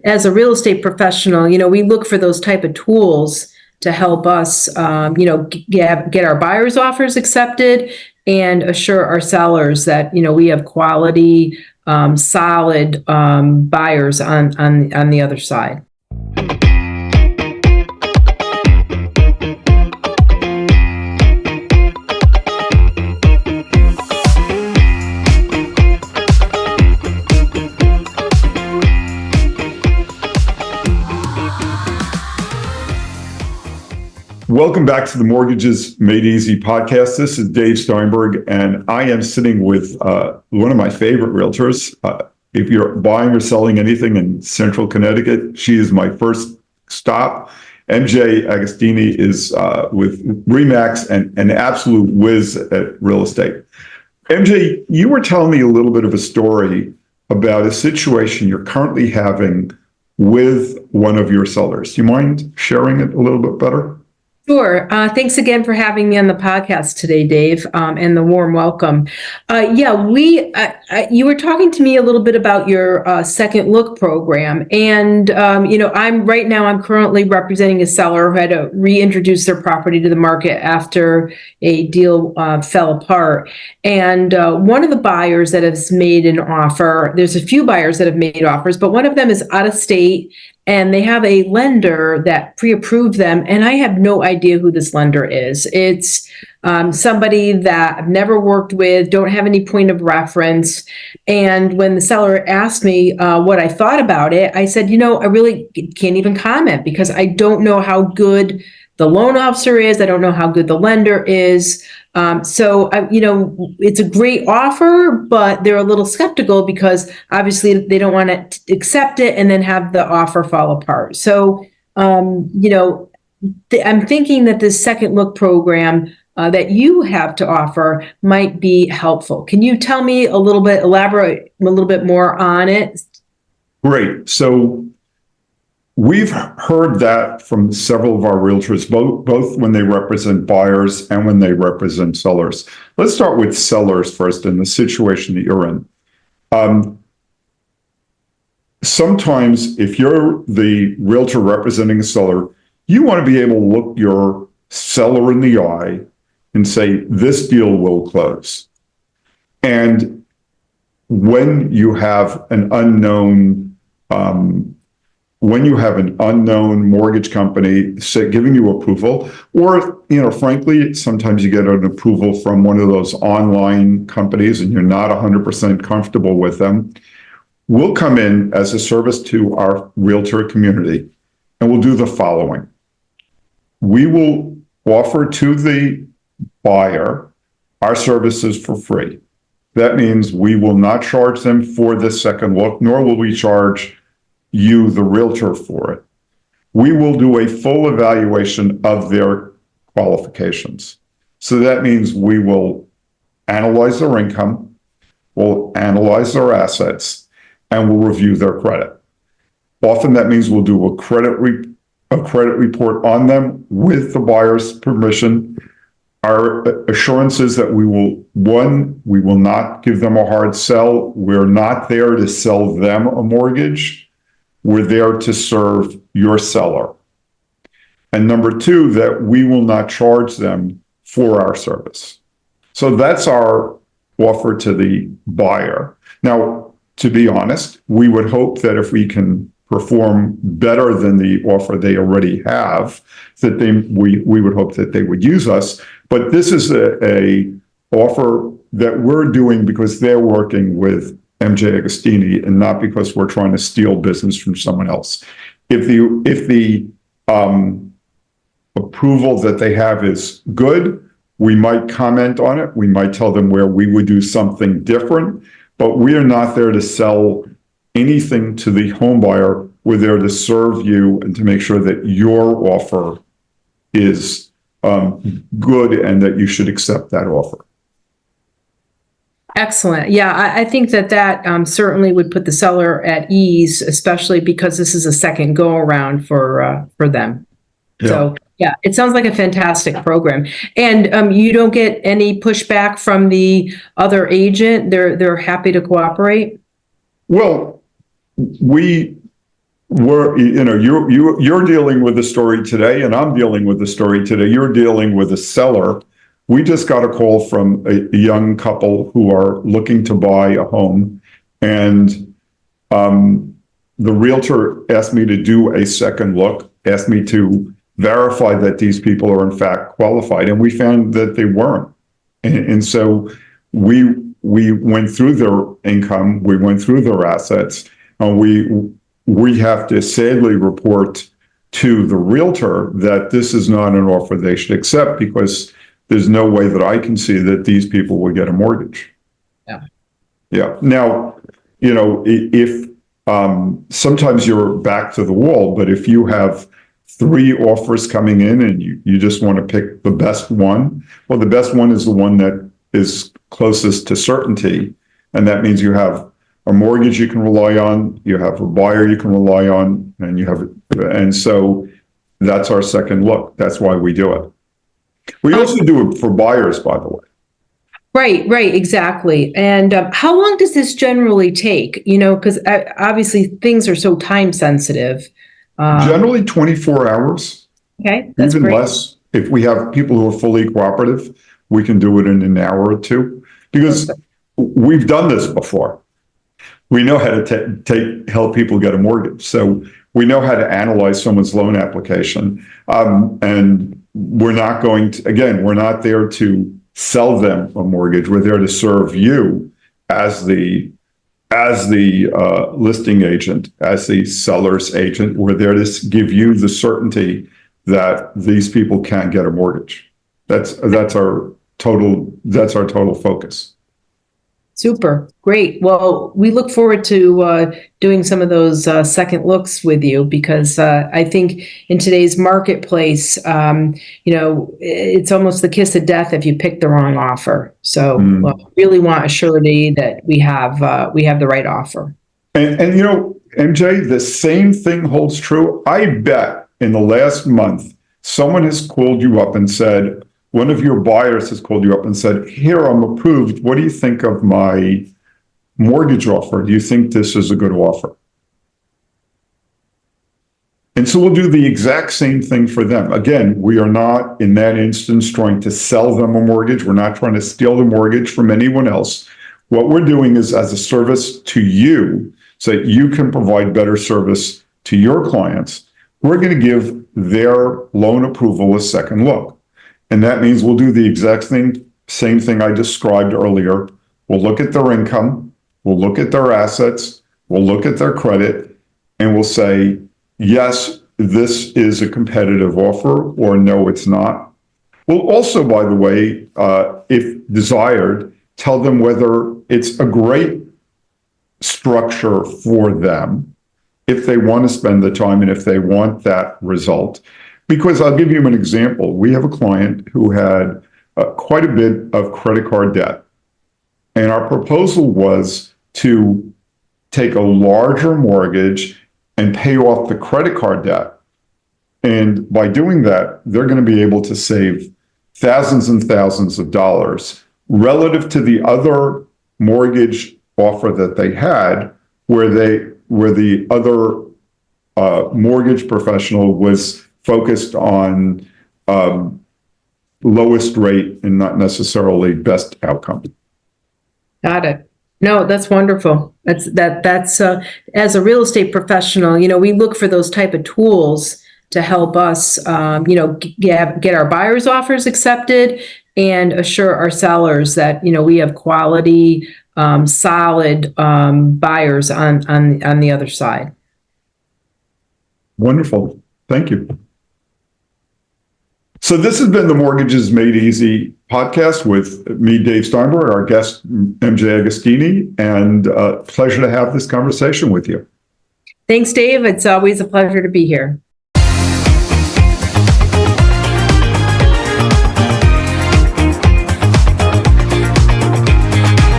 as a real estate professional, we look for those type of tools to help us, get our buyers' offers accepted and assure our sellers that, we have quality, solid buyers on the other side. Welcome back to the Mortgages Made Easy podcast. This is Dave Steinberg, and I am sitting with one of my favorite realtors. If you're buying or selling anything in Central Connecticut, she is my first stop. MJ Agostini is with RE/MAX and an absolute whiz at real estate. MJ, you were telling me a little bit of a story about a situation you're currently having with one of your sellers. Do you mind sharing it a little bit better? Sure. Thanks again for having me on the podcast today, Dave, and the warm welcome. You were talking to me a little bit about your Second Look program, and I'm currently representing a seller who had to reintroduce their property to the market after a deal fell apart. And one of the buyers that has made an offer, there's a few buyers that have made offers, but one of them is out of state. And they have a lender that pre-approved them, and I have no idea who this lender is. It's somebody that I've never worked with, don't have any point of reference. And when the seller asked me what I thought about it, I said, I really can't even comment because I don't know how good the loan officer is. I don't know how good the lender is. It's a great offer, but they're a little skeptical because obviously they don't want to accept it and then have the offer fall apart. So, I'm thinking that this Second Look program that you have to offer might be helpful. Can you tell me elaborate a little bit more on it? Great. So we've heard that from several of our realtors, both when they represent buyers and when they represent sellers. Let's start with sellers first in the situation that you're in. Sometimes if you're the realtor representing a seller, you want to be able to look your seller in the eye and say, this deal will close. And when you have an unknown mortgage company giving you approval, or, frankly, sometimes you get an approval from one of those online companies and you're not 100% comfortable with them, we'll come in as a service to our realtor community and we'll do the following. We will offer to the buyer our services for free. That means we will not charge them for this second look, nor will we charge you, the realtor, for it. We will do a full evaluation of their qualifications. So that means we will analyze their income, we'll analyze their assets, and we'll review their credit. Often that means we'll do a credit report on them with the buyer's permission. Our assurance is that we will not give them a hard sell. We're not there to sell them a mortgage. We're there to serve your seller. And number two, that we will not charge them for our service. So that's our offer to the buyer. Now, to be honest, we would hope that if we can perform better than the offer they already have, that we would hope that they would use us. But this is a offer that we're doing because they're working with MJ Agostini and not because we're trying to steal business from someone else. If the approval that they have is good, we might comment on it. We might tell them where we would do something different, but we are not there to sell anything to the home buyer. We're there to serve you and to make sure that your offer is good and that you should accept that offer. Excellent. Yeah, I think that certainly would put the seller at ease, especially because this is a second go around for them. Yeah. So yeah, it sounds like a fantastic program. And you don't get any pushback from the other agent. They're happy to cooperate. Well, we you're dealing with a story today, and I'm dealing with a story today. You're dealing with a seller. We just got a call from a young couple who are looking to buy a home, and the realtor asked me to do a second look, asked me to verify that these people are in fact qualified, and we found that they weren't. And so we went through their income, we went through their assets, and we have to sadly report to the realtor that this is not an offer they should accept, because there's no way that I can see that these people will get a mortgage. Yeah. Now, if sometimes you're back to the wall, but if you have 3 offers coming in and you just want to pick the best one, well, the best one is the one that is closest to certainty. And that means you have a mortgage you can rely on, you have a buyer you can rely on, and so that's our second look. That's why we do it. We also do it for buyers, by the way. Right, exactly. And how long does this generally take? Because obviously things are so time sensitive. Generally 24 hours. Okay, that's even great. Less. If we have people who are fully cooperative, we can do it in an hour or two, because we've done this before. We know how to help people get a mortgage. So we know how to analyze someone's loan application. And we're not we're not there to sell them a mortgage. We're there to serve you as the listing agent, as the seller's agent. We're there to give you the certainty that these people can get a mortgage. That's our total focus. Super. Great. Well, we look forward to doing some of those second looks with you, because I think in today's marketplace, it's almost the kiss of death if you pick the wrong offer. So really want a surety that we have the right offer. And MJ, the same thing holds true. I bet in the last month, someone has called you up and said, one of your buyers has called you up and said, here, I'm approved. What do you think of my mortgage offer? Do you think this is a good offer? And so we'll do the exact same thing for them. Again, we are not in that instance trying to sell them a mortgage. We're not trying to steal the mortgage from anyone else. What we're doing is as a service to you, so that you can provide better service to your clients, we're going to give their loan approval a second look. And that means we'll do the exact same thing I described earlier. We'll look at their income, we'll look at their assets, we'll look at their credit, and we'll say, yes, this is a competitive offer, or no, it's not. We'll also, by the way, if desired, tell them whether it's a great structure for them, if they want to spend the time and if they want that result. Because I'll give you an example. We have a client who had quite a bit of credit card debt. And our proposal was to take a larger mortgage and pay off the credit card debt. And by doing that, they're going to be able to save thousands and thousands of dollars relative to the other mortgage offer that they had, where the other mortgage professional was focused on lowest rate and not necessarily best outcome. Got it. No, that's wonderful. That's as a real estate professional, we look for those type of tools to help us, get our buyers' offers accepted and assure our sellers that, we have quality, solid buyers on the other side. Wonderful. Thank you. So this has been the Mortgages Made Easy podcast with me, Dave Steinberg, our guest, MJ Agostini, and pleasure to have this conversation with you. Thanks, Dave. It's always a pleasure to be here.